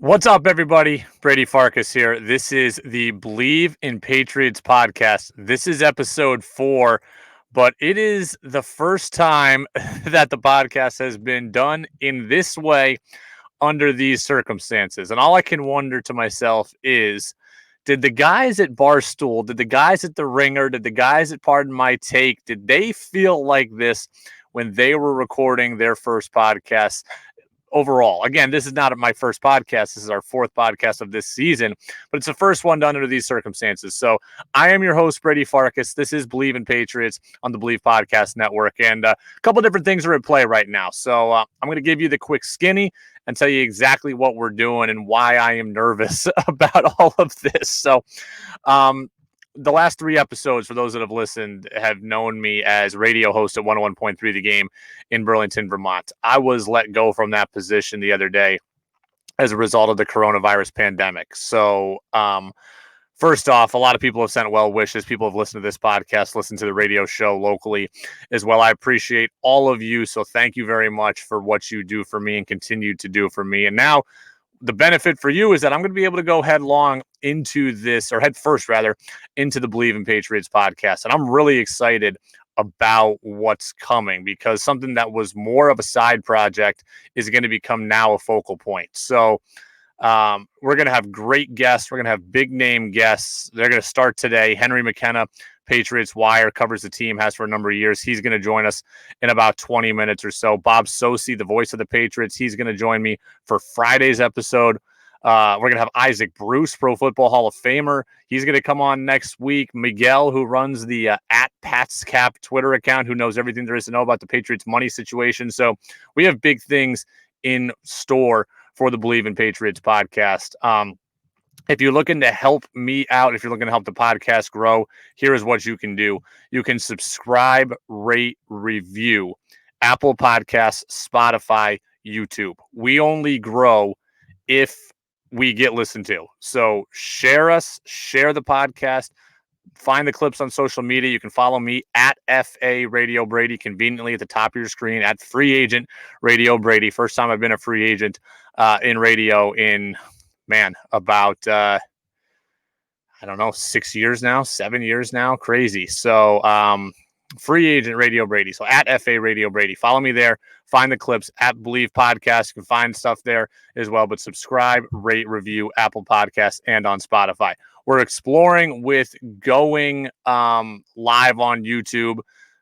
What's up, everybody? Brady Farkas here. This is the Bleav in Patriots podcast. This is episode 4, but it is the first time that the podcast has been done in this way under these circumstances. And all I can wonder to myself is, did the guys at Barstool, did the guys at The Ringer, did the guys at Pardon My Take, did they feel like this when they were recording their first podcast? Overall, again, this is not my first podcast. This is our 4th podcast of this season, but it's the first one done under these circumstances. So I am your host, Brady Farkas. This is Bleav in Patriots on the Bleav Podcast Network, and a couple different things are at play right now. So I'm going to give you the quick skinny and tell you exactly what we're doing and why I am nervous about all of this. So the last 3 episodes, for those that have listened, have known me as radio host at 101.3 The Game in Burlington, Vermont. I was let go from that position the other day as a result of the coronavirus pandemic. So, first off, a lot of people have sent well wishes. People have listened to this podcast, listened to the radio show locally as well. I appreciate all of you. So thank you very much for what you do for me and continue to do for me. And now, the benefit for you is that I'm going to be able to go headlong into this, or head first rather, into the Bleav in Patriots podcast. And I'm really excited about what's coming because something that was more of a side project is going to become now a focal point. So we're going to have great guests. We're going to have big name guests. They're going to start today. Henry McKenna, Patriots Wire, covers the team, has for a number of years. He's going to join us in about 20 minutes or so. Bob Sosi, the voice of the Patriots, he's going to join me for Friday's episode. We're going to have Isaac Bruce, Pro Football Hall of Famer. He's going to come on next week. Miguel, who runs the at Pats Cap Twitter account, who knows everything there is to know about the Patriots money situation. So we have big things in store for the Bleav in Patriots podcast. If you're looking to help me out, if you're looking to help the podcast grow, here is what you can do. You can subscribe, rate, review Apple Podcasts, Spotify, YouTube. We only grow if we get listened to. So share us, share the podcast, find the clips on social media. You can follow me at FA Radio Brady, conveniently at the top of your screen, at Free Agent Radio Brady. First time I've been a free agent in radio in about, I don't know, 6 years now, 7 years now. Crazy. So, Free Agent Radio Brady. So at FA Radio Brady, follow me there, find the clips at Bleav Podcast. You can find stuff there as well, but subscribe, rate, review Apple Podcasts and on Spotify. We're exploring with going live on YouTube.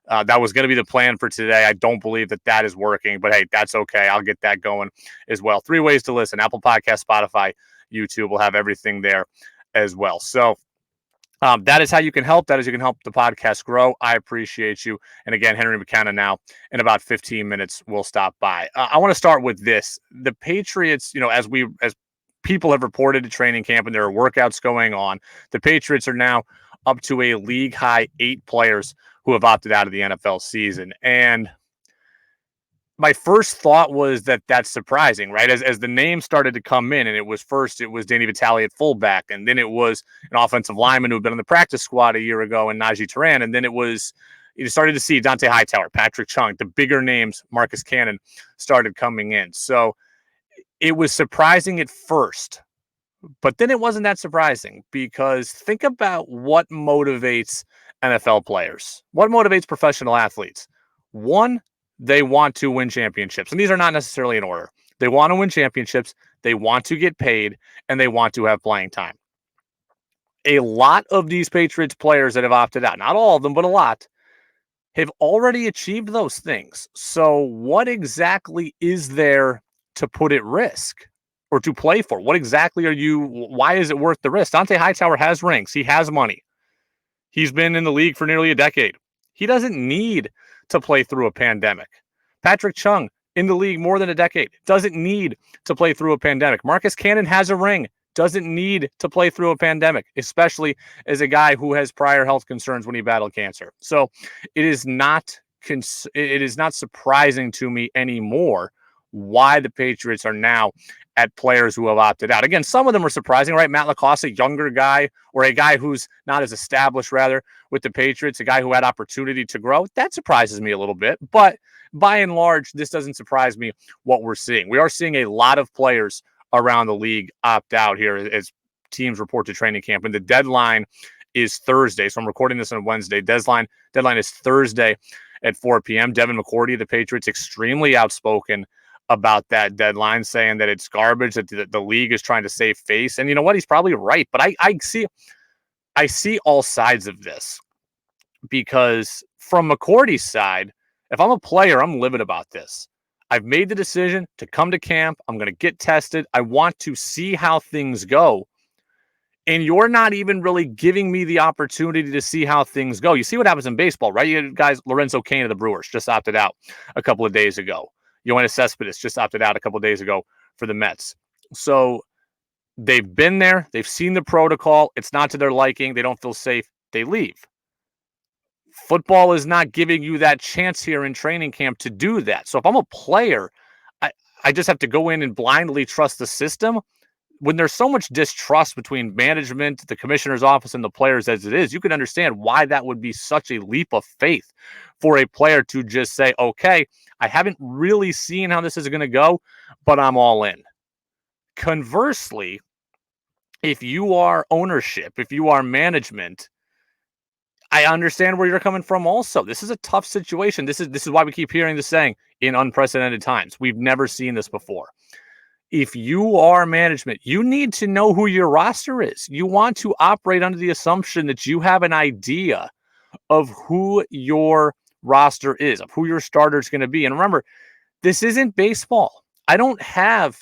That was going to be the plan for today. I don't believe that is working, but hey, that's okay. I'll get that going as well. 3 ways to listen: Apple Podcast, Spotify, YouTube. We'll have everything there as well. So that is how you can help. That is how you can help the podcast grow. I appreciate you. And again, Henry McKenna now in about 15 minutes will stop by. I want to start with this. The Patriots, as people have reported to training camp and there are workouts going on, the Patriots are now up to a league high 8 players who have opted out of the NFL season. And my first thought was that that's surprising, right? As the names started to come in, and it was Danny Vitale at fullback, and then it was an offensive lineman who had been on the practice squad a year ago, and Najee Turan, and then you started to see Dante Hightower, Patrick Chung, the bigger names, Marcus Cannon, started coming in. So it was surprising at first, but then it wasn't that surprising because think about what motivates NFL players, what motivates professional athletes. One, they want to win championships. And these are not necessarily in order. They want to win championships, they want to get paid, and they want to have playing time. A lot of these Patriots players that have opted out, not all of them, but a lot, have already achieved those things. So what exactly is there to put at risk or to play for? What exactly why is it worth the risk? Dante Hightower has rings. He has money. He's been in the league for nearly a decade. He doesn't need to play through a pandemic. Patrick Chung, in the league more than a decade, doesn't need to play through a pandemic. Marcus Cannon has a ring, doesn't need to play through a pandemic, especially as a guy who has prior health concerns when he battled cancer. So it is not surprising to me anymore why the Patriots are now at players who have opted out. Again, some of them are surprising, right? Matt LaCosse, a younger guy, or a guy who's not as established, rather, with the Patriots, a guy who had opportunity to grow. That surprises me a little bit. But by and large, this doesn't surprise me what we're seeing. We are seeing a lot of players around the league opt out here as teams report to training camp. And the deadline is Thursday. So I'm recording this on Wednesday. Deadline is Thursday at 4 p.m. Devin McCourty of the Patriots, extremely outspoken about that deadline, saying that it's garbage, that the league is trying to save face. And you know what? He's probably right. But I see all sides of this, because from McCourty's side, if I'm a player, I'm livid about this. I've made the decision to come to camp. I'm going to get tested. I want to see how things go. And you're not even really giving me the opportunity to see how things go. You see what happens in baseball, right? You guys, Lorenzo Cain of the Brewers just opted out a couple of days ago. Yoenis Cespedes just opted out a couple of days ago for the Mets. So they've been there. They've seen the protocol. It's not to their liking. They don't feel safe. They leave. Football is not giving you that chance here in training camp to do that. So if I'm a player, I just have to go in and blindly trust the system. When there's so much distrust between management, the commissioner's office, and the players as it is, you can understand why that would be such a leap of faith for a player to just say, okay, I haven't really seen how this is going to go, but I'm all in. Conversely, if you are ownership, if you are management, I understand where you're coming from also. This is a tough situation. This is why we keep hearing the saying, in unprecedented times. We've never seen this before. If you are management, you need to know who your roster is. You want to operate under the assumption that you have an idea of who your roster is, of who your starter is going to be. And remember, this isn't baseball. I don't have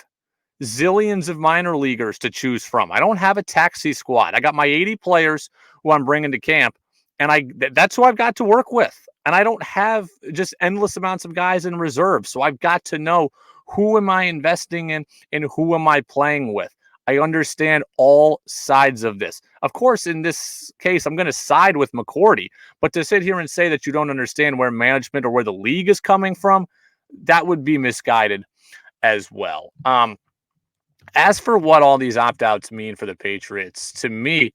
zillions of minor leaguers to choose from. I don't have a taxi squad. I got my 80 players who I'm bringing to camp, and that's who I've got to work with. And I don't have just endless amounts of guys in reserve. So I've got to know, who am I investing in and who am I playing with? I understand all sides of this. Of course, in this case, I'm going to side with McCourty, but to sit here and say that you don't understand where management or where the league is coming from, that would be misguided as well. As for what all these opt-outs mean for the Patriots, to me,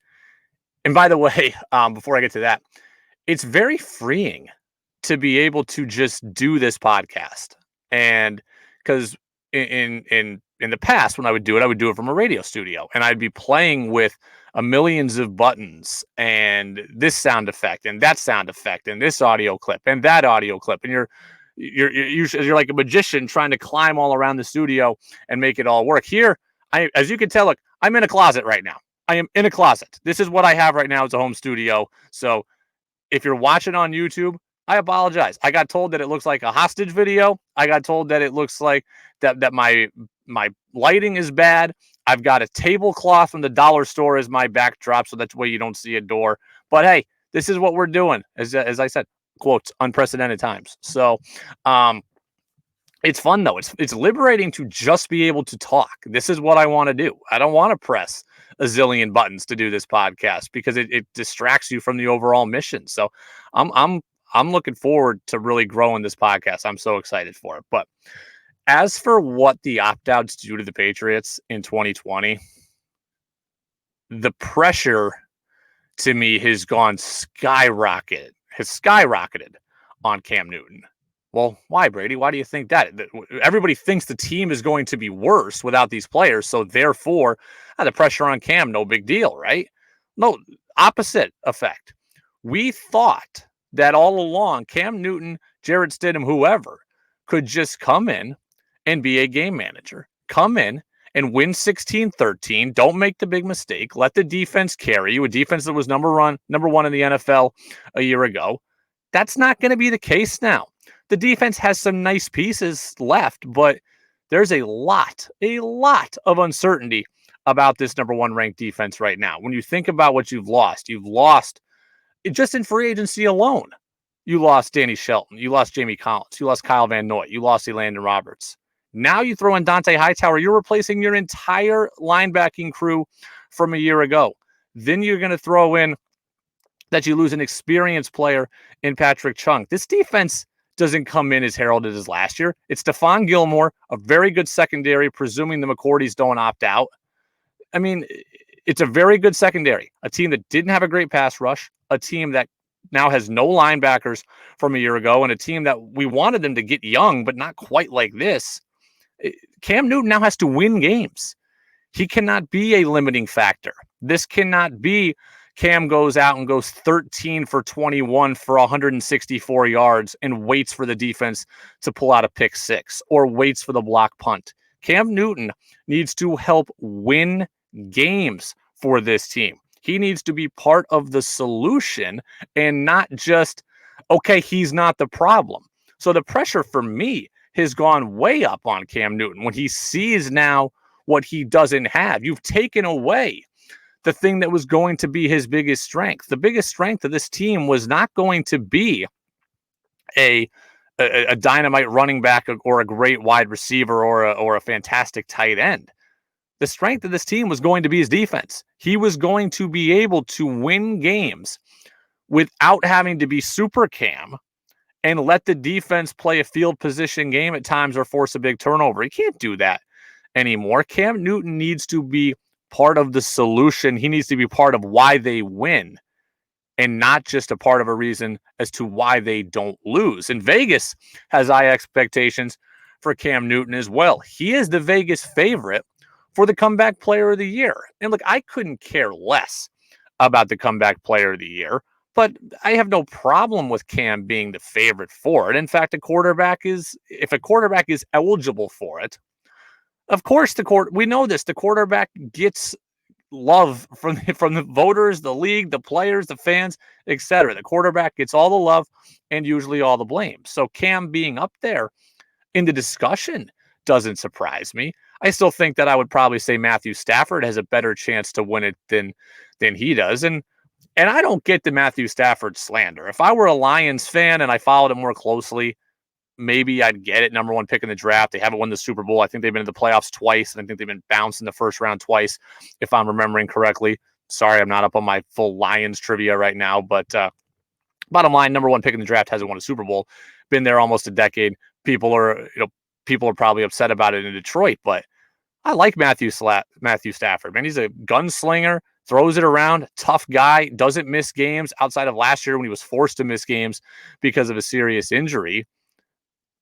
and by the way, before I get to that, it's very freeing to be able to just do this podcast. And because in the past, when I would do it from a radio studio, and I'd be playing with millions of buttons and this sound effect and that sound effect and this audio clip and that audio clip, and you're like a magician trying to climb all around the studio and make it all work. Here, as you can tell, look, I'm in a closet right now. I am in a closet. This is what I have right now as a home studio. So if you're watching on YouTube, I apologize. I got told that it looks like a hostage video. I got told that it looks like that my lighting is bad. I've got a tablecloth from the dollar store as my backdrop, so that's why you don't see a door. But hey, this is what we're doing. As I said, quotes, unprecedented times. So it's fun though. It's liberating to just be able to talk. This is what I want to do. I don't want to press a zillion buttons to do this podcast because it distracts you from the overall mission. So I'm looking forward to really growing this podcast. I'm so excited for it. But as for what the opt-outs do to the Patriots in 2020, the pressure to me has skyrocketed on Cam Newton. Well, why, Brady? Why do you think that? Everybody thinks the team is going to be worse without these players. So therefore, the pressure on Cam, no big deal, right? No, opposite effect. We thought that all along, Cam Newton, Jarrett Stidham, whoever, could just come in and be a game manager. Come in and win 16-13. Don't make the big mistake. Let the defense carry you, a defense that was number one in the NFL a year ago. That's not going to be the case now. The defense has some nice pieces left, but there's a lot of uncertainty about this number one ranked defense right now. When you think about what you've lost just in free agency alone. You lost Danny Shelton. You lost Jamie Collins. You lost Kyle Van Noy. You lost Elandon Roberts. Now you throw in Dante Hightower. You're replacing your entire linebacking crew from a year ago. Then you're going to throw in that you lose an experienced player in Patrick Chung. This defense doesn't come in as heralded as last year. It's Stephon Gilmore, a very good secondary, presuming the McCourtys don't opt out. I mean, it's a very good secondary, a team that didn't have a great pass rush, a team that now has no linebackers from a year ago, and a team that we wanted them to get young, but not quite like this. Cam Newton now has to win games. He cannot be a limiting factor. This cannot be Cam goes out and goes 13 for 21 for 164 yards and waits for the defense to pull out a pick six or waits for the block punt. Cam Newton needs to help win games for this team. He needs to be part of the solution and not just, okay, he's not the problem. So the pressure for me has gone way up on Cam Newton when he sees now what he doesn't have. You've taken away the thing that was going to be his biggest strength. The biggest strength of this team was not going to be a dynamite running back or a great wide receiver or a fantastic tight end. The strength of this team was going to be his defense. He was going to be able to win games without having to be super Cam and let the defense play a field position game at times or force a big turnover. He can't do that anymore. Cam Newton needs to be part of the solution. He needs to be part of why they win and not just a part of a reason as to why they don't lose. And Vegas has high expectations for Cam Newton as well. He is the Vegas favorite for the comeback player of the year. And look, I couldn't care less about the comeback player of the year, but I have no problem with Cam being the favorite for it. In fact, if a quarterback is eligible for it, of course, we know this. The quarterback gets love from the voters, the league, the players, the fans, etc. The quarterback gets all the love and usually all the blame. So Cam being up there in the discussion doesn't surprise me. I still think that I would probably say Matthew Stafford has a better chance to win it than he does. And I don't get the Matthew Stafford slander. If I were a Lions fan and I followed it more closely, maybe I'd get it. Number one pick in the draft. They haven't won the Super Bowl. I think they've been in the playoffs twice, and I think they've been bounced in the first round twice, if I'm remembering correctly. Sorry, I'm not up on my full Lions trivia right now, but bottom line, number one pick in the draft hasn't won a Super Bowl. Been there almost a decade. People are probably upset about it in Detroit, but I like Matthew Stafford. Man, he's a gunslinger, throws it around, tough guy, doesn't miss games outside of last year when he was forced to miss games because of a serious injury.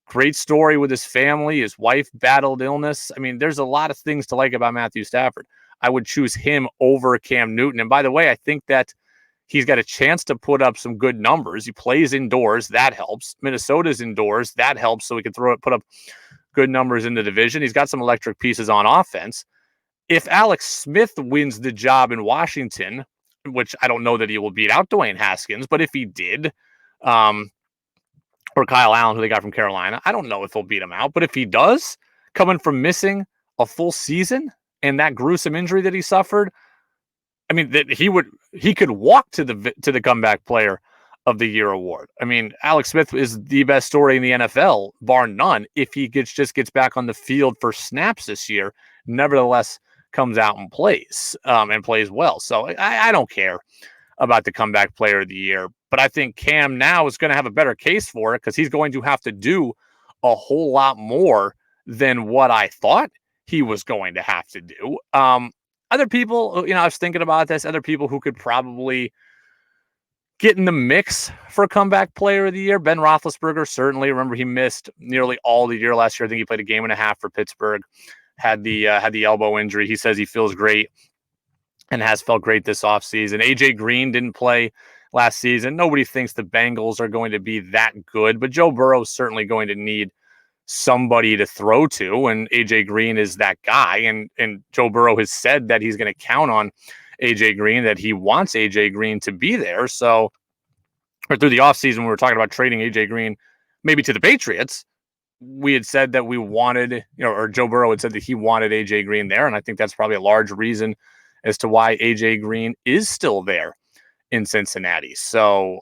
Great story with his family. His wife battled illness. I mean, there's a lot of things to like about Matthew Stafford. I would choose him over Cam Newton. And by the way, I think that he's got a chance to put up some good numbers. He plays indoors. That helps. Minnesota's indoors. That helps. So he can put up good numbers in the division. He's got some electric pieces on offense. If Alex Smith wins the job in Washington, which I don't know that he will beat out Dwayne Haskins, but if he did, or Kyle Allen, who they got from Carolina, I don't know if he'll beat him out, but if he does, coming from missing a full season and that gruesome injury that he suffered, I mean, that he could walk to the comeback player of the year award. I mean, Alex Smith is the best story in the NFL, bar none, if he just gets back on the field for snaps this year, nevertheless comes out and plays well. So I don't care about the comeback player of the year, but I think Cam now is going to have a better case for it because he's going to have to do a whole lot more than what I thought he was going to have to do. Other people, I was thinking about this, other people who could probably get in the mix for comeback player of the year. Ben Roethlisberger, certainly. Remember, he missed nearly all the year last year. I think he played a game and a half for Pittsburgh, had the elbow injury. He says he feels great and has felt great this offseason. AJ Green didn't play last season. Nobody thinks the Bengals are going to be that good, but Joe Burrow is certainly going to need somebody to throw to, and AJ Green is that guy. And Joe Burrow has said that he's going to count on AJ Green, that he wants AJ Green to be there. So, or through the offseason, we were talking about trading AJ Green maybe to the Patriots. We had said that we wanted, or Joe Burrow had said that he wanted AJ Green there. And I think that's probably a large reason as to why AJ Green is still there in Cincinnati. So,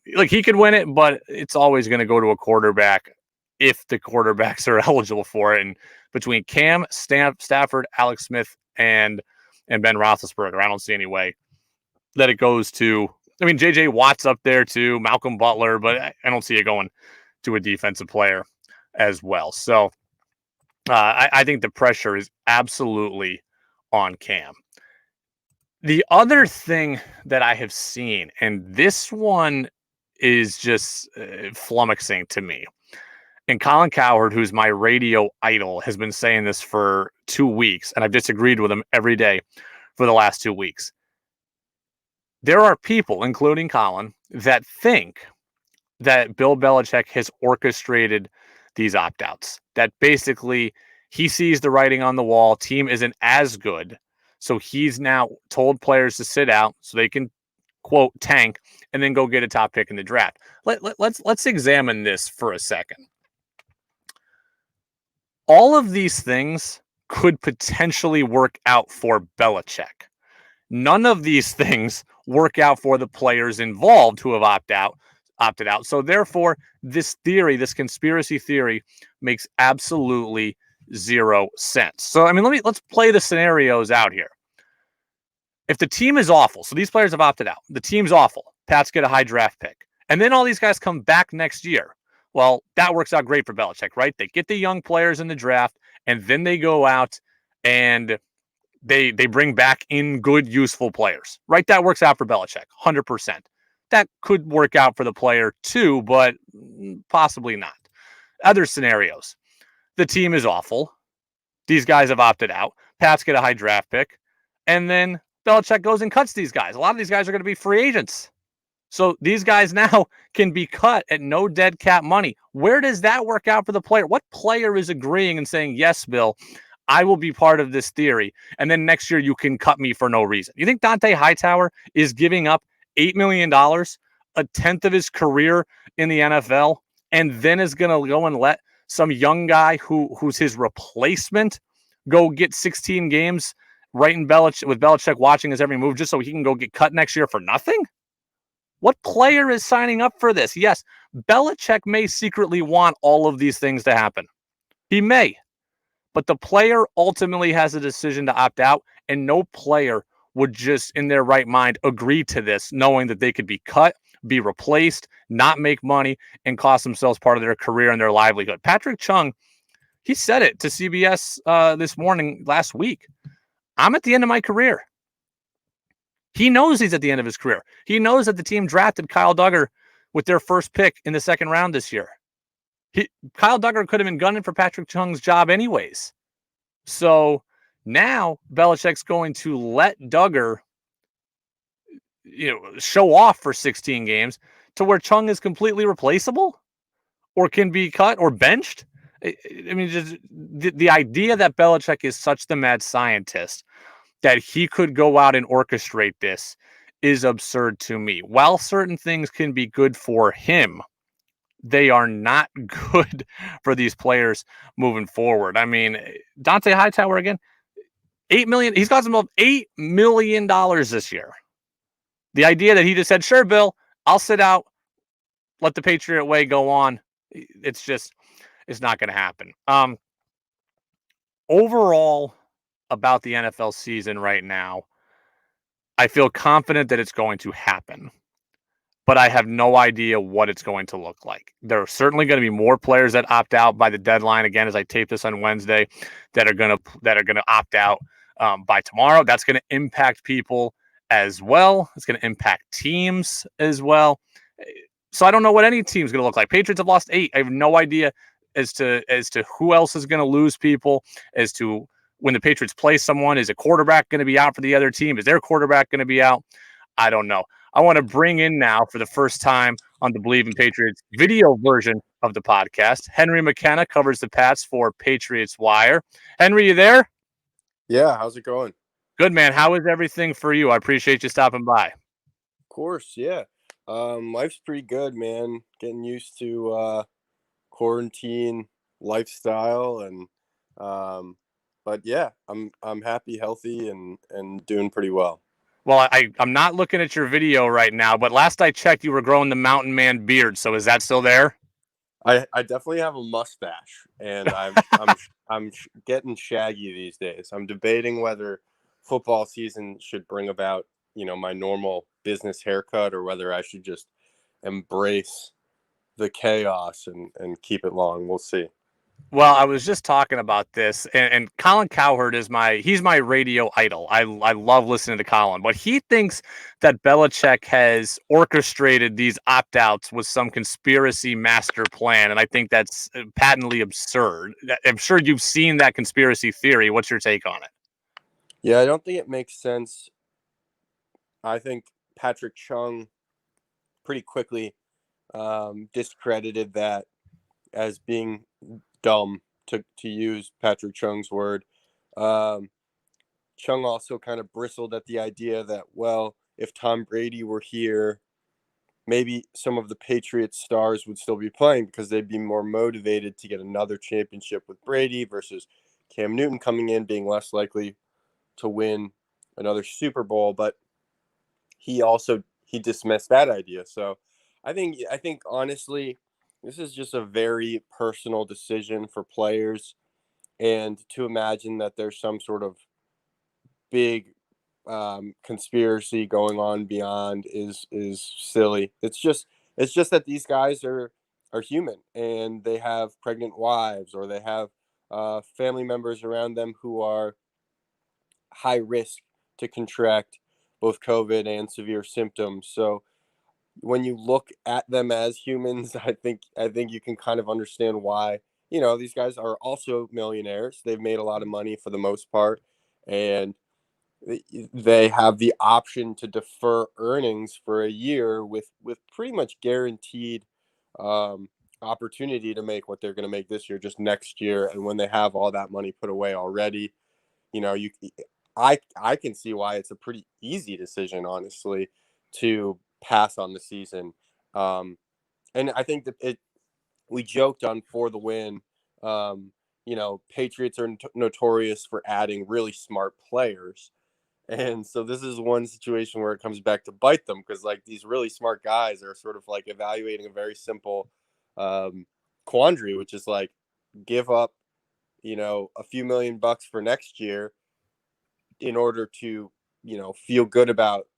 he could win it, but it's always going to go to a quarterback if the quarterbacks are eligible for it. And between Cam, Stafford, Alex Smith, and Ben Roethlisberger, I don't see any way that it goes to, J.J. Watt's up there too, Malcolm Butler, but I don't see it going to a defensive player as well. So I think the pressure is absolutely on Cam. The other thing that I have seen, and this one is just flummoxing to me, And Colin Cowherd, who's my radio idol, has been saying this for 2 weeks, and I've disagreed with him every day for the last 2 weeks. There are people, including Colin, that think that Bill Belichick has orchestrated these opt-outs, that basically he sees the writing on the wall, team isn't as good, so he's now told players to sit out so they can, quote, tank, and then go get a top pick in the draft. Let's examine this for a second. All of these things could potentially work out for Belichick. None of these things work out for the players involved who have opted out. So therefore, this theory, this conspiracy theory, makes absolutely zero sense. So I mean, let's play the scenarios out here. If the team is awful, so these players have opted out, the team's awful, Pats get a high draft pick, and then all these guys come back next year. Well, that works out great for Belichick, right? They get the young players in the draft, and then they go out and they bring back in good, useful players, right? That works out for Belichick, 100%. That could work out for the player too, but possibly not. Other scenarios, the team is awful. These guys have opted out. Pats get a high draft pick, and then Belichick goes and cuts these guys. A lot of these guys are going to be free agents. So these guys now can be cut at no dead cap money. Where does that work out for the player? What player is agreeing and saying, yes, Bill, I will be part of this theory, and then next year you can cut me for no reason? You think Dante Hightower is giving up $8 million, a tenth of his career in the NFL, and then is going to go and let some young guy who's his replacement go get 16 games right in with Belichick watching his every move just so he can go get cut next year for nothing? What player is signing up for this? Yes, Belichick may secretly want all of these things to happen. He may. But the player ultimately has a decision to opt out, and no player would just in their right mind agree to this, knowing that they could be cut, be replaced, not make money, and cost themselves part of their career and their livelihood. Patrick Chung, he said it to CBS last week. I'm at the end of my career. He knows he's at the end of his career. He knows that the team drafted Kyle Duggar with their first pick in the second round this year. Kyle Duggar could have been gunning for Patrick Chung's job anyways. So now Belichick's going to let Duggar, show off for 16 games to where Chung is completely replaceable or can be cut or benched. I mean, just the idea that Belichick is such the mad scientist that he could go out and orchestrate this is absurd to me. While certain things can be good for him, they are not good for these players moving forward. I mean, Dante Hightower again, $8 million. He's cost himself $8 million this year. The idea that he just said, sure, Bill, I'll sit out, let the Patriot way go on. It's not going to happen. Overall, about the NFL season right now, I feel confident that it's going to happen, but I have no idea what it's going to look like. There are certainly going to be more players that opt out by the deadline. Again, as I tape this on Wednesday, that are going to opt out by tomorrow. That's going to impact people as well. It's going to impact teams as well. So I don't know what any team's going to look like. Patriots have lost 8. I have no idea as to who else is going to lose people, as to when the Patriots play someone. Is a quarterback going to be out for the other team? Is their quarterback going to be out? I don't know. I want to bring in now for the first time on the Bleav in Patriots video version of the podcast, Henry McKenna, covers the Pats for Patriots Wire. Henry, you there? Yeah, how's it going? Good, man. How is everything for you? I appreciate you stopping by. Of course, yeah. Life's pretty good, man. Getting used to quarantine lifestyle, and but yeah, I'm happy, healthy, and doing pretty well. Well, I'm not looking at your video right now, but last I checked, you were growing the mountain man beard. So is that still there? I definitely have a mustache, and I'm getting shaggy these days. I'm debating whether football season should bring about, my normal business haircut, or whether I should just embrace the chaos and keep it long. We'll see. Well, I was just talking about this, and Colin Cowherd is he's my radio idol. I love listening to Colin, but he thinks that Belichick has orchestrated these opt outs with some conspiracy master plan, and I think that's patently absurd. I'm sure you've seen that conspiracy theory. What's your take on it? Yeah, I don't think it makes sense. I think Patrick Chung pretty quickly discredited that as being dumb, to use Patrick Chung's word. Um, Chung also kind of bristled at the idea that, well, if Tom Brady were here, maybe some of the Patriots stars would still be playing because they'd be more motivated to get another championship with Brady versus Cam Newton coming in being less likely to win another Super Bowl. But he dismissed that idea. So I think honestly, this is just a very personal decision for players, and to imagine that there's some sort of big conspiracy going on beyond is silly. It's just that these guys are human, and they have pregnant wives, or they have family members around them who are high risk to contract both COVID and severe symptoms. So when you look at them as humans, I think you can kind of understand why. These guys are also millionaires. They've made a lot of money for the most part, and they have the option to defer earnings for a year with pretty much guaranteed um, opportunity to make what they're going to make this year, just next year. And when they have all that money put away already, you know, you I can see why it's a pretty easy decision, honestly, to pass on the season. Um, and I think that we joked on For the Win. Patriots are notorious for adding really smart players. And so this is one situation where it comes back to bite them, because like these really smart guys are sort of like evaluating a very simple quandary, which is like, give up, a few $1,000,000 for next year in order to, feel good about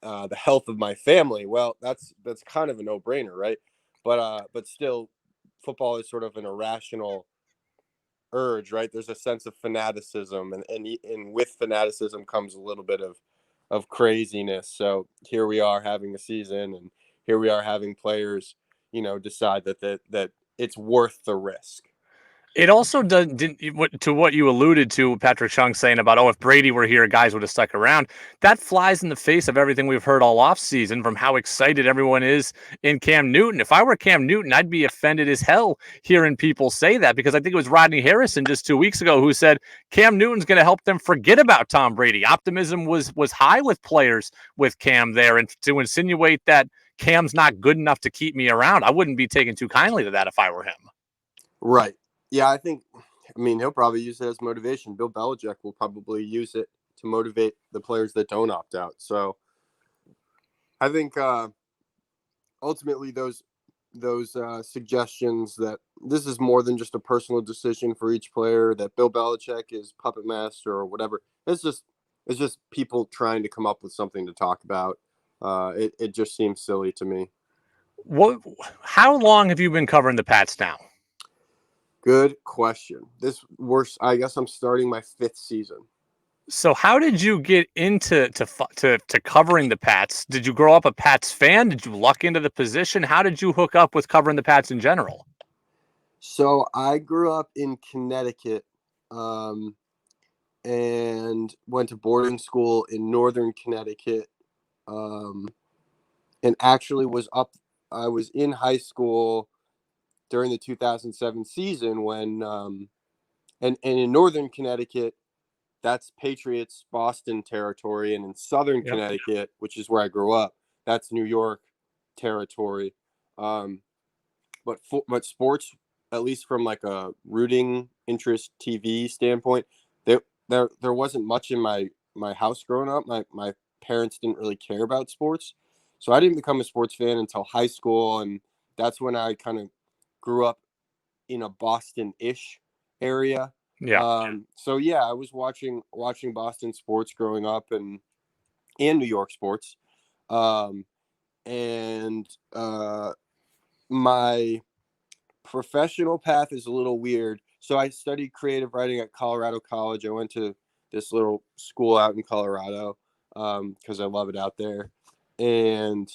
the health of my family. Well, that's kind of a no brainer, right? But still, football is sort of an irrational urge, right? There's a sense of fanaticism, and with fanaticism comes a little bit of craziness. So here we are having a season, and here we are having players, decide that it's worth the risk. It also didn't to what you alluded to, Patrick Chung saying about, oh, if Brady were here, guys would have stuck around. That flies in the face of everything we've heard all offseason from how excited everyone is in Cam Newton. If I were Cam Newton, I'd be offended as hell hearing people say that, because I think it was Rodney Harrison just 2 weeks ago who said Cam Newton's going to help them forget about Tom Brady. Optimism was high with players with Cam there, and to insinuate that Cam's not good enough to keep me around, I wouldn't be taken too kindly to that if I were him. Right. Yeah, I mean, he'll probably use it as motivation. Bill Belichick will probably use it to motivate the players that don't opt out. So I think ultimately those suggestions that this is more than just a personal decision for each player, that Bill Belichick is puppet master or whatever. It's just people trying to come up with something to talk about. It just seems silly to me. What? How long have you been covering the Pats now? Good question. I guess I'm starting my 5th season. So, how did you get into to covering the Pats? Did you grow up a Pats fan? Did you luck into the position? How did you hook up with covering the Pats in general? So I grew up in Connecticut, um, and went to boarding school in northern Connecticut, um, and actually I was in high school during the 2007 season when, and in northern Connecticut, that's Patriots Boston territory, and in southern Yep. Connecticut, which is where I grew up, that's New York territory. Um, but sports, at least from like a rooting interest TV standpoint, there wasn't much in my house growing up. My parents didn't really care about sports, so I didn't become a sports fan until high school, and that's when I kind of grew up in a Boston-ish area. Yeah. So yeah, I was watching Boston sports growing up, and New York sports, um, and my professional path is a little weird. So I studied creative writing at Colorado College. I went to this little school out in Colorado because I love it out there. And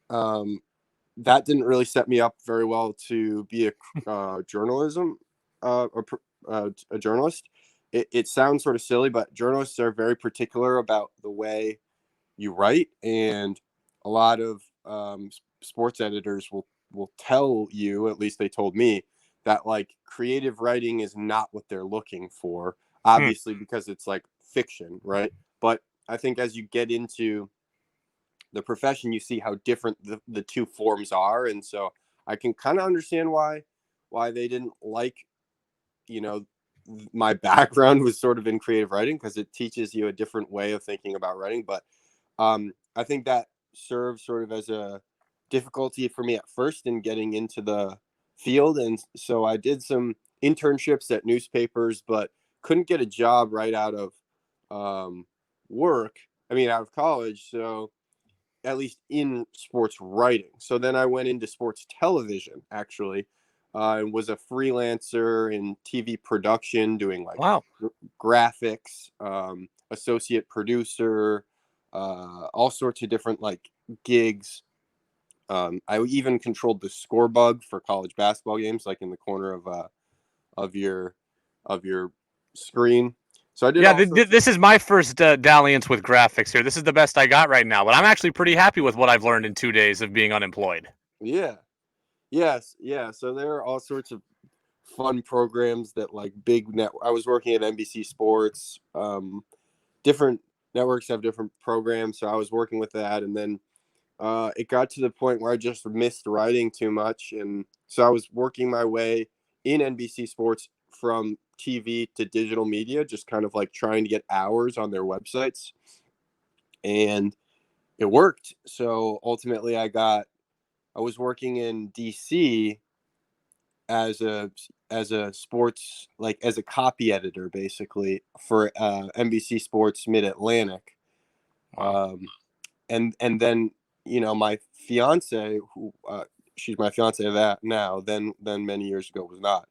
that didn't really set me up very well to be a journalism a journalist. It sounds sort of silly, but journalists are very particular about the way you write, and a lot of sports editors will tell you, at least they told me, that like creative writing is not what they're looking for, obviously because it's like fiction, right? But I think as you get into the profession, you see how different the two forms are, and so I can kind of understand why they didn't like, you know, my background was sort of in creative writing because it teaches you a different way of thinking about writing. But I think that served sort of as a difficulty for me at first in getting into the field. And so I did some internships at newspapers, but couldn't get a job right out of out of college. So at least in sports writing. So then I went into sports television, actually, and was a freelancer in TV production, doing like Wow. graphics, associate producer, all sorts of different like gigs. I even controlled the score bug for college basketball games, like in the corner of your of your screen. So I did Yeah, all sorts of. this is my first dalliance with graphics here. This is the best I got right now, but I'm actually pretty happy with what I've learned in 2 days of being unemployed. Yeah. Yes. Yeah. So there are all sorts of fun programs that like big net. I was working at NBC Sports. Different networks have different programs, so I was working with that, and then it got to the point where I just missed writing too much, and so I was working my way in NBC Sports from TV to digital media, just kind of like trying to get hours on their websites, and it worked. So ultimately, I was working in DC as a sports, like as a copy editor basically for NBC Sports Mid Atlantic. Wow. And then, my fiance, who she's my fiance that now, then many years ago was not.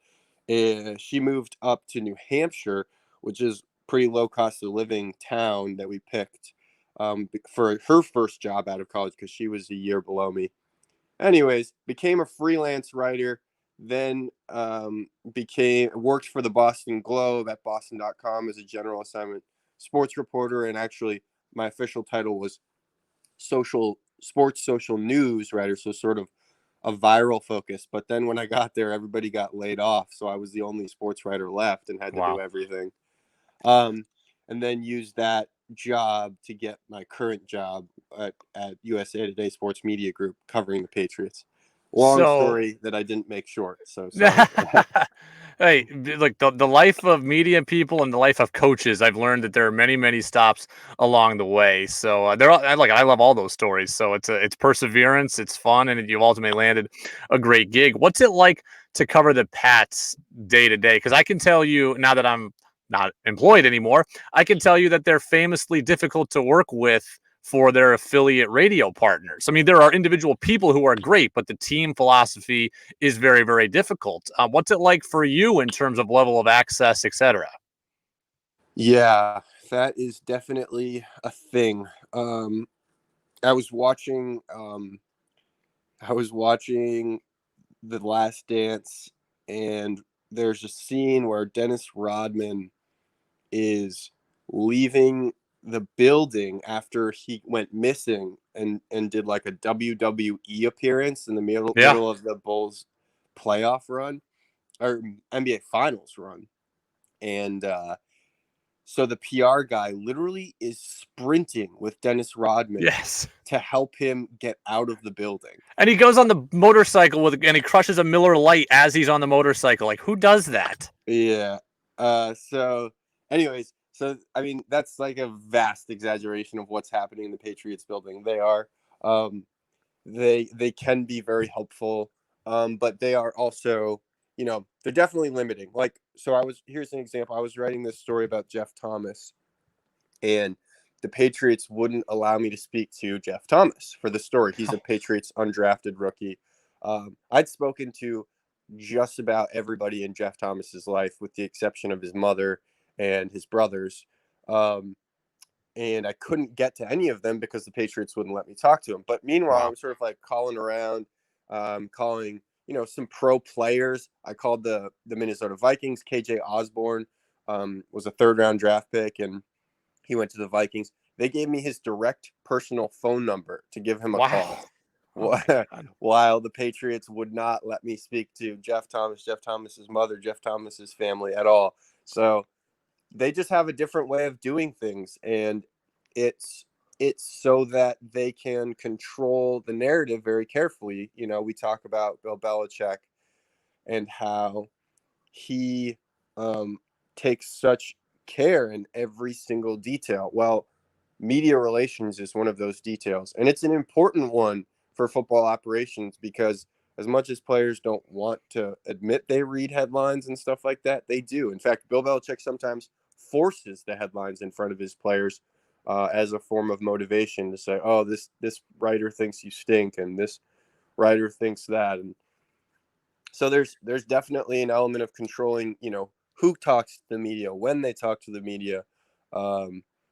She moved up to New Hampshire, which is pretty low cost of living town that we picked for her first job out of college because she was a year below me. Anyways, became a freelance writer, then became worked for the Boston Globe at boston.com as a general assignment sports reporter, and actually my official title was social news writer, so sort of a viral focus. But then when I got there, everybody got laid off, so I was the only sports writer left and had to do Wow. everything. And then used that job to get my current job at USA Today Sports Media Group covering the Patriots. Long So story that I didn't make short, so sorry for that. hey, like the life of media people and the life of coaches, I've learned that there are many, many stops along the way. So they're all, I love all those stories. So it's perseverance, it's fun, and you've ultimately landed a great gig. What's it like to cover the Pats day to day? Because I can tell you now that I'm not employed anymore, I can tell you that they're famously difficult to work with for their affiliate radio partners. I mean, there are individual people who are great, but the team philosophy is very, very difficult. What's it like for you in terms of level of access, etc.? Yeah, that is definitely a thing. I was watching The Last Dance, and there's a scene where Dennis Rodman is leaving the building after he went missing and did like a WWE appearance in the Yeah. middle of the Bulls playoff run or NBA Finals run. And so the PR guy literally is sprinting with Dennis Rodman Yes. to help him get out of the building. And he goes on the motorcycle and he crushes a Miller Lite as he's on the motorcycle. Like, who does that? Yeah. So anyways, so I mean that's like a vast exaggeration of what's happening in the Patriots building. Um they can be very helpful, but they are also, they're definitely limiting. Like, so here's an example. I was writing this story about Jeff Thomas, and the Patriots wouldn't allow me to speak to Jeff Thomas for the story. He's a Patriots undrafted rookie. I'd spoken to just about everybody in Jeff Thomas's life, with the exception of his mother and his brothers. And I couldn't get to any of them because the Patriots wouldn't let me talk to him. But meanwhile, Wow. I'm sort of like calling around, calling, some pro players. I called the Minnesota Vikings. KJ Osborne was a 3rd-round draft pick, and he went to the Vikings. They gave me his direct personal phone number to give him a call. Wow. Oh my God. While the Patriots would not let me speak to Jeff Thomas, Jeff Thomas's mother, Jeff Thomas's family at all. So they just have a different way of doing things, and it's so that they can control the narrative very carefully. We talk about Bill Belichick and how he takes such care in every single detail. Well, media relations is one of those details, and it's an important one for football operations, because as much as players don't want to admit they read headlines and stuff like that, they do. In fact, Bill Belichick sometimes forces the headlines in front of his players as a form of motivation to say, oh, this writer thinks you stink, and this writer thinks that. And so there's definitely an element of controlling, who talks to the media, when they talk to the media,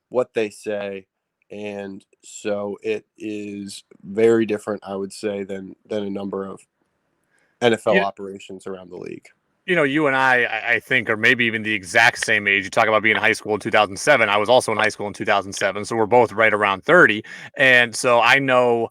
what they say. And so it is very different, I would say, than a number of NFL You, operations around the league. you and I think, are maybe even the exact same age. You talk about being in high school in 2007. I was also in high school in 2007. So we're both right around 30. And so I know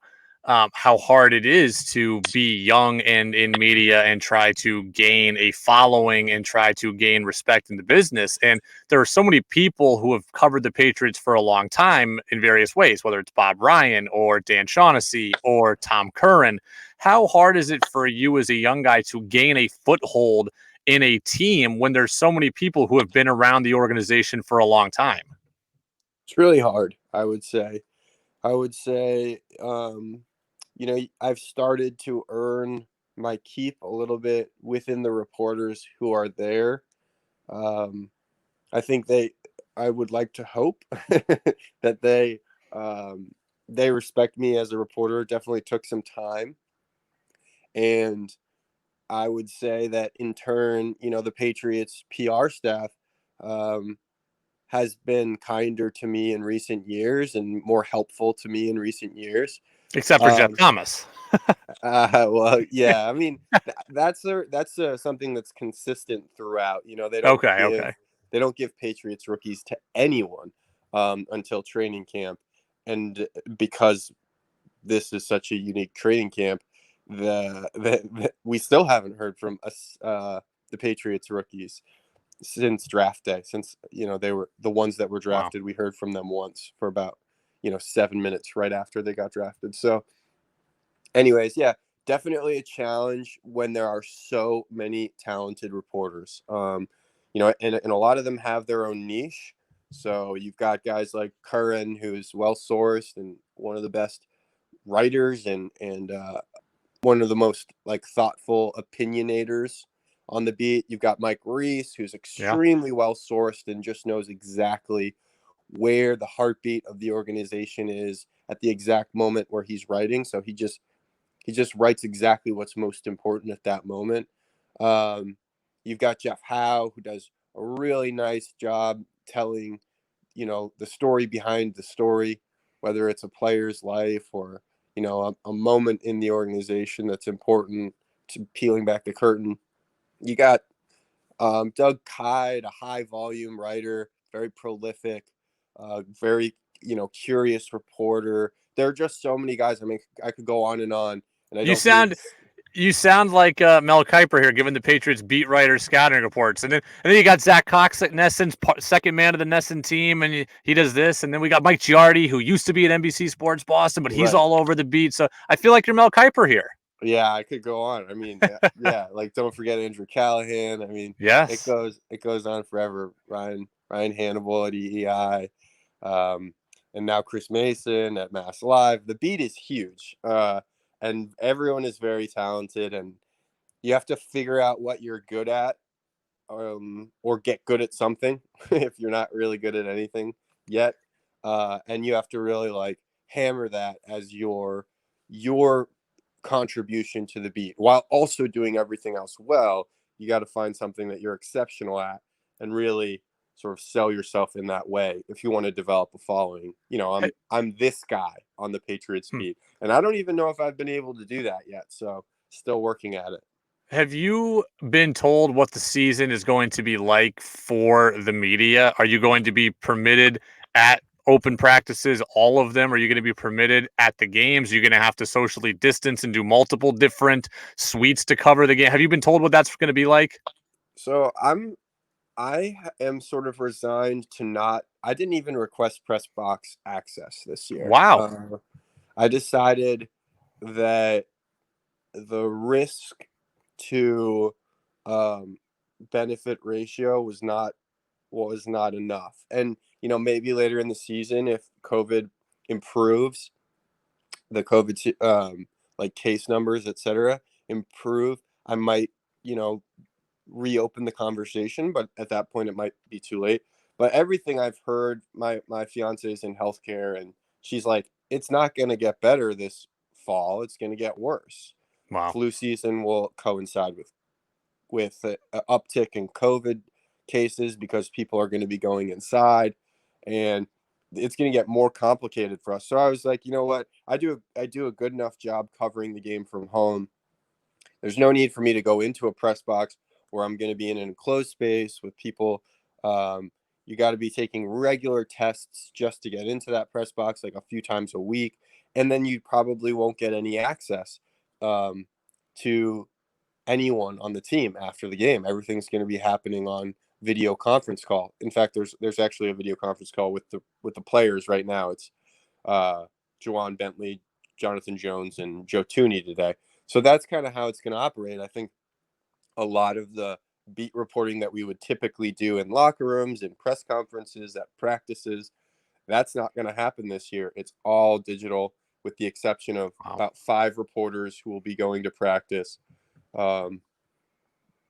how hard it is to be young and in media and try to gain a following and try to gain respect in the business. And there are so many people who have covered the Patriots for a long time in various ways, whether it's Bob Ryan or Dan Shaughnessy or Tom Curran. How hard is it for you as a young guy to gain a foothold in a team when there's so many people who have been around the organization for a long time? It's really hard, I would say. I've started to earn my keep a little bit within the reporters who are there. Um, I think I would like to hope that they respect me as a reporter. It definitely took some time. And I would say that in turn, the Patriots PR staff has been kinder to me in recent years and more helpful to me in recent years. Except for Jeff Um, Thomas. well, yeah, I mean, that's something that's consistent throughout. Okay, okay. They don't give Patriots rookies to anyone until training camp, and because this is such a unique training camp, we still haven't heard from us, the Patriots rookies, since draft day. Since they were the ones that were Wow. drafted, we heard from them once for about 7 minutes right after they got drafted. So anyways, yeah, definitely a challenge when there are so many talented reporters. And a lot of them have their own niche. So you've got guys like Curran, who's well sourced and one of the best writers, and one of the most like thoughtful opinionators on the beat. You've got Mike Reese, who's Yeah. extremely well sourced and just knows exactly where the heartbeat of the organization is at the exact moment where he's writing. So he just writes exactly what's most important at that moment. You've got Jeff Howe, who does a really nice job telling, the story behind the story, whether it's a player's life or, a moment in the organization that's important to peeling back the curtain. You got Doug Kyde, a high volume writer, very prolific, very, curious reporter. There are just so many guys. I mean, I could go on, and I You don't mean sound this. you sound like Mel Kiper here, giving the Patriots beat writer scouting reports, and then you got Zach Cox at Nesson's second man of the Nesson team, and he does this, and then we got Mike Giardi, who used to be at NBC Sports Boston, but he's Right. all over the beat. So I feel like you're Mel Kiper here. Yeah, I could go on. I mean, yeah, like don't forget Andrew Callahan. I mean, Yes. it goes on forever. Ryan Hannibal at EEI, um, and now Chris Mason at Mass Live. The beat is huge, and everyone is very talented, and you have to figure out what you're good at, or get good at something if you're not really good at anything yet, and you have to really like hammer that as your contribution to the beat while also doing everything else well. You got to find something that you're exceptional at and really sort of sell yourself in that way if you want to develop a following. I'm this guy on the Patriots beat, and I don't even know if I've been able to do that yet, so still working at it. Have you been told what the season is going to be like for the media? Are you going to be permitted at open practices, all of them? Are you going to be permitted at the games? Are you going to have to socially distance and do multiple different suites to cover the game? Have you been told what that's going to be like? So I am sort of resigned to not. I didn't even request press box access this year. Wow. I decided that the risk to benefit ratio was not enough. And maybe later in the season, if COVID improves, the COVID like case numbers, etc., improve, I might reopen the conversation. But at that point, it might be too late. But everything I've heard, my fiance is in healthcare, and she's like, it's not going to get better this fall. It's going to get worse. Wow. Flu season will coincide with an uptick in COVID cases because people are going to be going inside, and it's going to get more complicated for us. So I was like, you know what? I do a good enough job covering the game from home. There's no need for me to go into a press box where I'm going to be in an enclosed space with people. You got to be taking regular tests just to get into that press box, like a few times a week. And then you probably won't get any access to anyone on the team after the game. Everything's going to be happening on video conference call. In fact, there's actually a video conference call with the players right now. It's Juwan Bentley, Jonathan Jones, and Joe Tooney today. So that's kind of how it's going to operate. I think a lot of the beat reporting that we would typically do in locker rooms and press conferences at practices, that's not going to happen this year. It's all digital, with the exception of about 5 reporters who will be going to practice,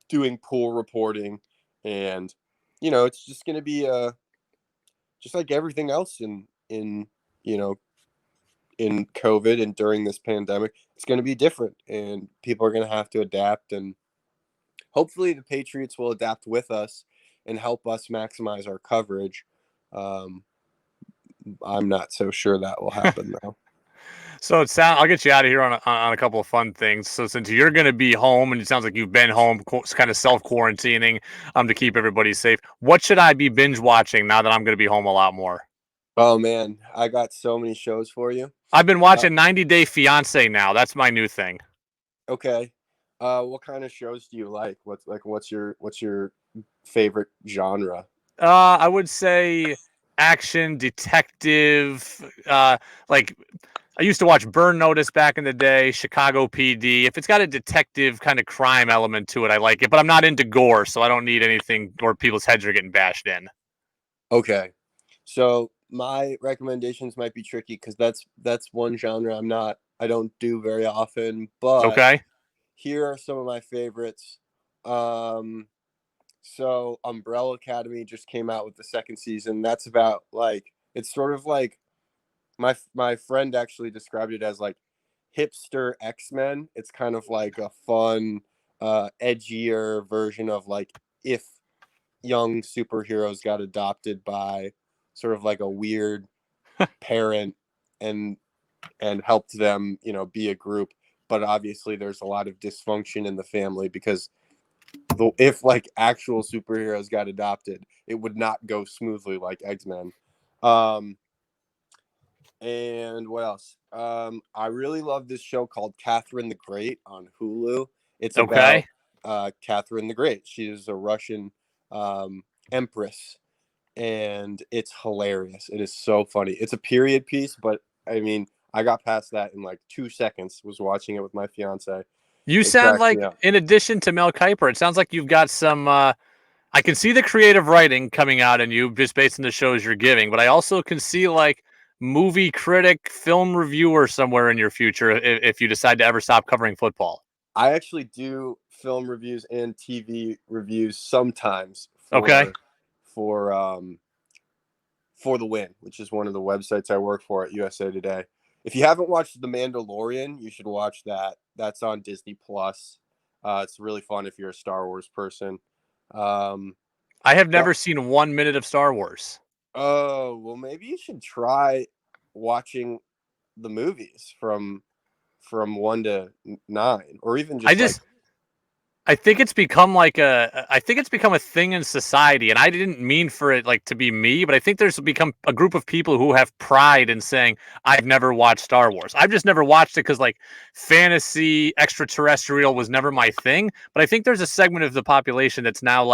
doing pool reporting. And it's just going to be just like everything else in COVID and during this pandemic. It's going to be different, and people are going to have to adapt, and hopefully the Patriots will adapt with us and help us maximize our coverage. I'm not so sure that will happen though. So I'll get you out of here on a couple of fun things. So since you're going to be home, and it sounds like you've been home, kind of self-quarantining to keep everybody safe, what should I be binge watching now that I'm going to be home a lot more? Oh man, I got so many shows for you. I've been watching 90 Day Fiance now. That's my new thing. Okay. What kind of shows do you like? What's your favorite genre? I would say action, detective, like I used to watch Burn Notice back in the day, Chicago PD. If it's got a detective kind of crime element to it, I like it. But I'm not into gore, so I don't need anything where people's heads are getting bashed in. Okay. So my recommendations might be tricky because that's one genre I don't do very often. But Okay. here are some of my favorites. So Umbrella Academy just came out with the second season. That's about it's sort of like my friend actually described it as like hipster X-Men. It's kind of like a fun, edgier version of like if young superheroes got adopted by sort of like a weird parent and helped them, be a group. But obviously there's a lot of dysfunction in the family because if like actual superheroes got adopted, it would not go smoothly like X-Men. And what else? I really love this show called Catherine the Great on Hulu. It's about Catherine the Great. She is a Russian empress, and it's hilarious. It is so funny. It's a period piece, but I mean, I got past that in like 2 seconds. Was watching it with my fiance. You It sound cracks me like, up. in addition to Mel Kiper, it sounds like you've got some. I can see the creative writing coming out in you just based on the shows you're giving, but I also can see like movie critic, film reviewer somewhere in your future if you decide to ever stop covering football. I actually do film reviews and TV reviews sometimes Okay. For the Win, which is one of the websites I work for at USA Today. if you haven't watched The Mandalorian, you should watch that. That's on Disney Plus. It's really fun if you're a Star Wars person. I have never seen 1 minute of Star Wars. Oh, well, maybe you should try watching the movies from 1 to 9, or even just I think it's become a thing in society, and I didn't mean for it to be me, but I think there's become a group of people who have pride in saying I've never watched Star Wars. I've just never watched it because fantasy extraterrestrial was never my thing. But I think there's a segment of the population that's now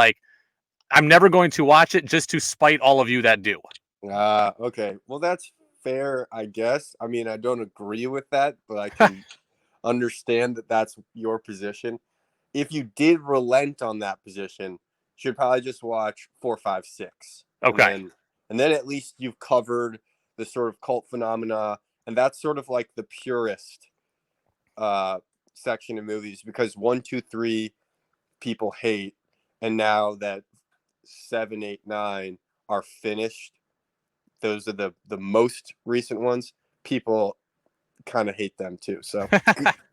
I'm never going to watch it just to spite all of you that do. Okay. Well, that's fair, I guess. I mean, I don't agree with that, but I can understand that that's your position. If you did relent on that position, you should probably just watch 4, 5, 6. Okay. And then at least you've covered the sort of cult phenomena, and that's sort of like the purist section of movies, because 1, 2, 3 people hate, and now that 7, 8, 9 are finished, those are the most recent ones, people kind of hate them too. So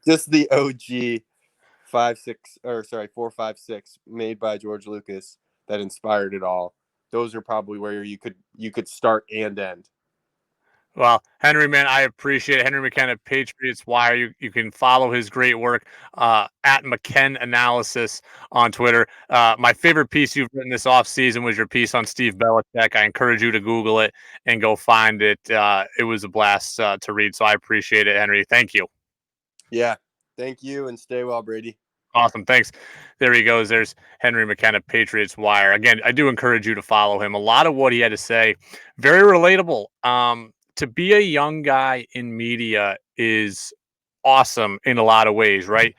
just the OG 4, 5, 6 made by George Lucas that inspired it all. Those are probably where you could start and end. Well, Henry, man, I appreciate it. Henry McKenna of Patriots Wire. You can follow his great work at McKenna Analysis on Twitter. My favorite piece you've written this offseason was your piece on Steve Belichick. I encourage you to Google it and go find it. It was a blast to read, so I appreciate it, Henry. Thank you. Yeah, thank you, and stay well, Brady. Awesome. Thanks. There he goes. There's Henry McKenna, Patriots Wire. Again, I do encourage you to follow him. A lot of what he had to say, very relatable. To be a young guy in media is awesome in a lot of ways, right?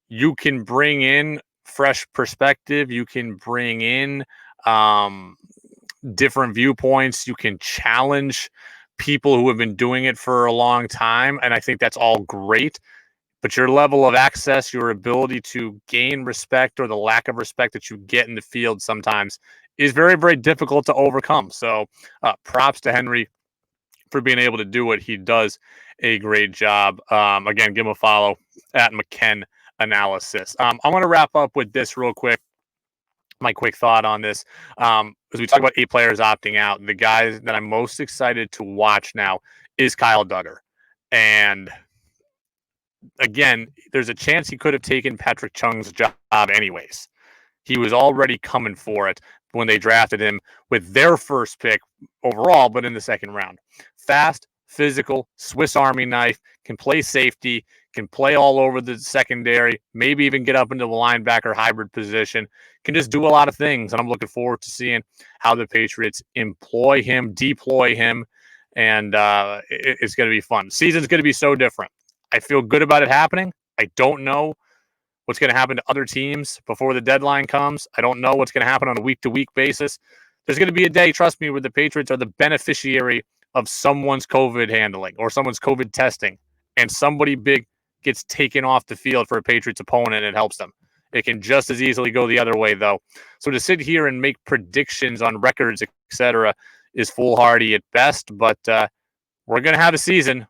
You can bring in fresh perspective. You can bring in different viewpoints. You can challenge people who have been doing it for a long time. And I think that's all great. But your level of access, your ability to gain respect, or the lack of respect that you get in the field sometimes, is very, very difficult to overcome. So props to Henry for being able to do it. He does a great job. Again, give him a follow at McKenna Analysis. I want to wrap up with this real quick. My quick thought on this, as we talk about 8 players opting out, the guy that I'm most excited to watch now is Kyle Duggar. And again, there's a chance he could have taken Patrick Chung's job anyways. He was already coming for it when they drafted him with their first pick overall, but in the second round. Fast, physical, Swiss Army knife, can play safety, can play all over the secondary, maybe even get up into the linebacker hybrid position, can just do a lot of things. And I'm looking forward to seeing how the Patriots employ him, deploy him, and it's going to be fun. Season's going to be so different. I feel good about it happening. I don't know what's going to happen to other teams before the deadline comes. I don't know what's going to happen on a week-to-week basis. There's going to be a day, trust me, where the Patriots are the beneficiary of someone's COVID handling or someone's COVID testing, and somebody big gets taken off the field for a Patriots opponent and it helps them. It can just as easily go the other way, though. So to sit here and make predictions on records, etc., is foolhardy at best, but we're going to have a season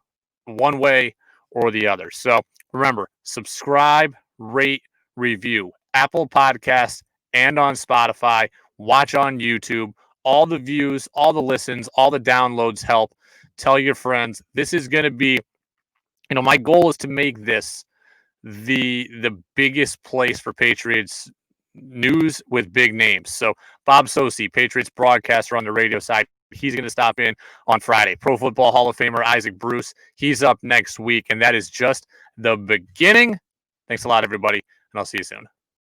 one way or the other. So remember, subscribe, rate, review. Apple Podcasts and on Spotify. Watch on YouTube. All the views, all the listens, all the downloads help. Tell your friends. This is going to be, my goal is to make this the biggest place for Patriots news with big names. So Bob Socci, Patriots broadcaster on the radio side, he's going to stop in on Friday. Pro Football Hall of Famer Isaac Bruce, he's up next week, and that is just the beginning. Thanks a lot, everybody, and I'll see you soon.